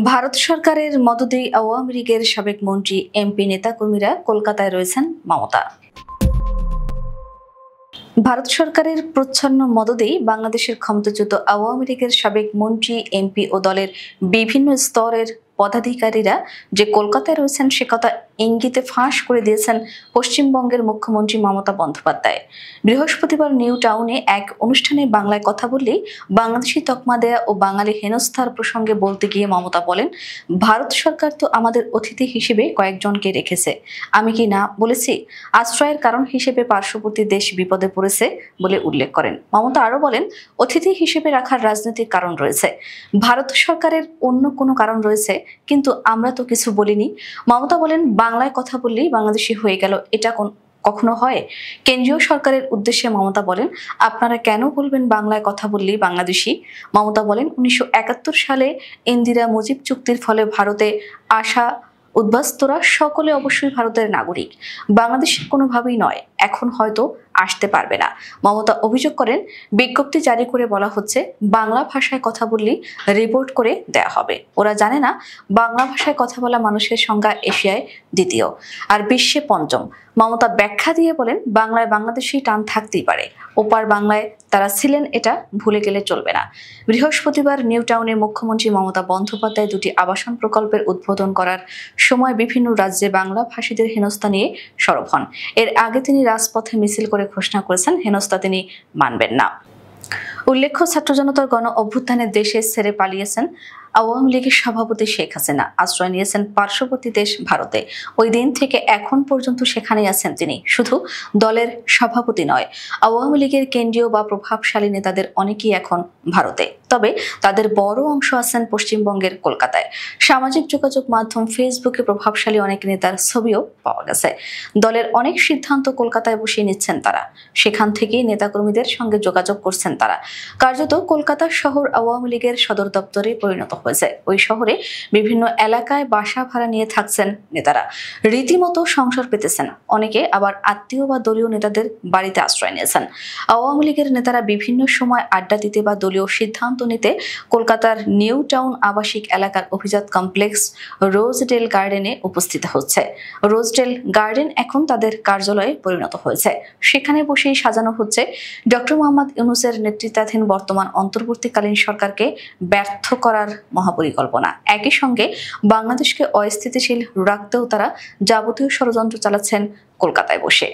ভারত সরকারের মদদে আওয়ামী লীগের সাবেক মন্ত্রী এমপি নেতাকর্মীরা কলকাতায় রয়েছেন মমতা। ভারত সরকারের প্রচ্ছন্ন মদদেই বাংলাদেশের ক্ষমতাচ্যুত আওয়ামী লীগের সাবেক মন্ত্রী এমপি ও দলের বিভিন্ন স্তরের পদাধিকারীরা যে কলকাতায় রয়েছেন সে কথা ইঙ্গিতে ফাঁস করে দিয়েছেন পশ্চিমবঙ্গের মুখ্যমন্ত্রী মমতা বন্দ্যোপাধ্যায়। বৃহস্পতিবার নিউ টাউনে এক অনুষ্ঠানে বাংলায় কথা বললেই বাংলাদেশি তকমা দেয়া ও বাঙালি হেনস্থার প্রসঙ্গে বলতে গিয়ে মমতা বলেন, ভারত সরকার তো আমাদের অতিথি হিসেবে কয়েকজনকে রেখেছে, আমি কি না বলেছি? আশ্রয়ের কারণ হিসেবে পার্শ্ববর্তী দেশ বিপদে পড়েছে বলে উল্লেখ করেন। মমতা আরো বলেন, অতিথি হিসেবে রাখার রাজনৈতিক কারণ রয়েছে, ভারত সরকারের অন্য কোনো কারণ রয়েছে, কিন্তু আমরা তো কিছু বলিনি। মমতা বলেন, বাংলায় কথা বললেই বাংলাদেশি হয়ে গেল, এটা কখনো হয়? কেন্দ্রীয় সরকারের উদ্দেশ্যে মমতা বলেন, আপনারা কেন বলবেন বাংলায় কথা বললেই বাংলাদেশি? মমতা বলেন, 1971 সালে ইন্দিরা মুজিব চুক্তির ফলে ভারতে আসা উদ্বাস্তুরা সকলে অবশ্যই ভারতের নাগরিক, বাংলাদেশের কোনোভাবেই নয়, এখন হয়তো আসতে পারবে না। মমতা অভিযোগ করেন, বিজ্ঞপ্তি জারি করে বলা হচ্ছে বাংলা ভাষায় কথা বললেই রিপোর্ট করে দেয়া হবে। ওরা জানে না বাংলা ভাষায় কথা বলা মানুষের সংখ্যা এশিয়ায় দ্বিতীয় আর বিশ্বে পঞ্চম। মমতা ব্যাখ্যা দিয়ে বলেন, বাংলায় বাংলাদেশি টান থাকতেই পারে, ওপার বাংলায় তারা ছিলেন, এটা ভুলে গেলে চলবে না। বৃহস্পতিবার নিউ টাউনে মুখ্যমন্ত্রী মমতা বন্দ্যোপাধ্যায় দুটি আবাসন প্রকল্পের উদ্বোধন করার সময় বিভিন্ন রাজ্যে বাংলা ভাষীদের হেনস্থা নিয়ে সরব হন। এর আগে তিনি রাজপথে মিছিল করে ঘোষণা করেছেন, হেনস্থা তিনি মানবেন না। উল্লেখ্য, ছাত্র জনতার গণ অভ্যুত্থানে দেশে ছেড়ে পালিয়েছেন আওয়ামী লীগের সভাপতি শেখ হাসিনা, আশ্রয় নিয়েছেন পার্শ্ববর্তী দেশ ভারতে। ওই দিন থেকে এখন পর্যন্ত সেখানেই আছেন তিনি। শুধু দলের সভাপতি নয়, আওয়ামী লীগের কেন্দ্রীয় বা প্রভাবশালী নেতাদের অনেকেই এখন ভারতে, তবে তাদের বড় অংশ আছেন পশ্চিমবঙ্গের কলকাতায়। সামাজিক যোগাযোগ মাধ্যম ফেসবুকে প্রভাবশালী অনেক নেতার ছবিও পাওয়া গেছে। দলের অনেক সিদ্ধান্ত কলকাতায় বসিয়ে নিচ্ছেন তারা, সেখান থেকেই নেতাকর্মীদের সঙ্গে যোগাযোগ করছেন তারা। কার্যত কলকাতা শহর আওয়ামী লীগের সদর দপ্তরে পরিণত হয়েছে। ওই শহরে বিভিন্ন এলাকায় বাসা ভাড়া নিয়ে থাকছেন নেতারা, রীতিমতো সংসার পেতেছেন। অনেকে আবার আত্মীয় বা দলীয় নেতাদের বাড়িতে আশ্রয় নিয়েছেন। আওয়ামী লীগের নেতারা বিভিন্ন সময় আড্ডা দিতে বা দলীয় সিদ্ধান্ত নিতে কলকাতার নিউ টাউন আবাসিক এলাকার অভিজাত কমপ্লেক্স রোজডেল গার্ডেনে উপস্থিত হচ্ছে। রোজডেল গার্ডেন এখন তাদের কার্যালয়ে পরিণত হয়েছে। সেখানে বসেই সাজানো হচ্ছে ডক্টর মোহাম্মদ ইউনূসের নেতৃত্বাধীন বর্তমান অন্তর্বর্তীকালীন সরকারকে ব্যর্থ করার মহাপরিকল্পনা। একই সঙ্গে বাংলাদেশকে অস্থিতিশীল রাখতেও তারা যাবতীয় ষড়যন্ত্র চালাচ্ছেন কলকাতায় বসে।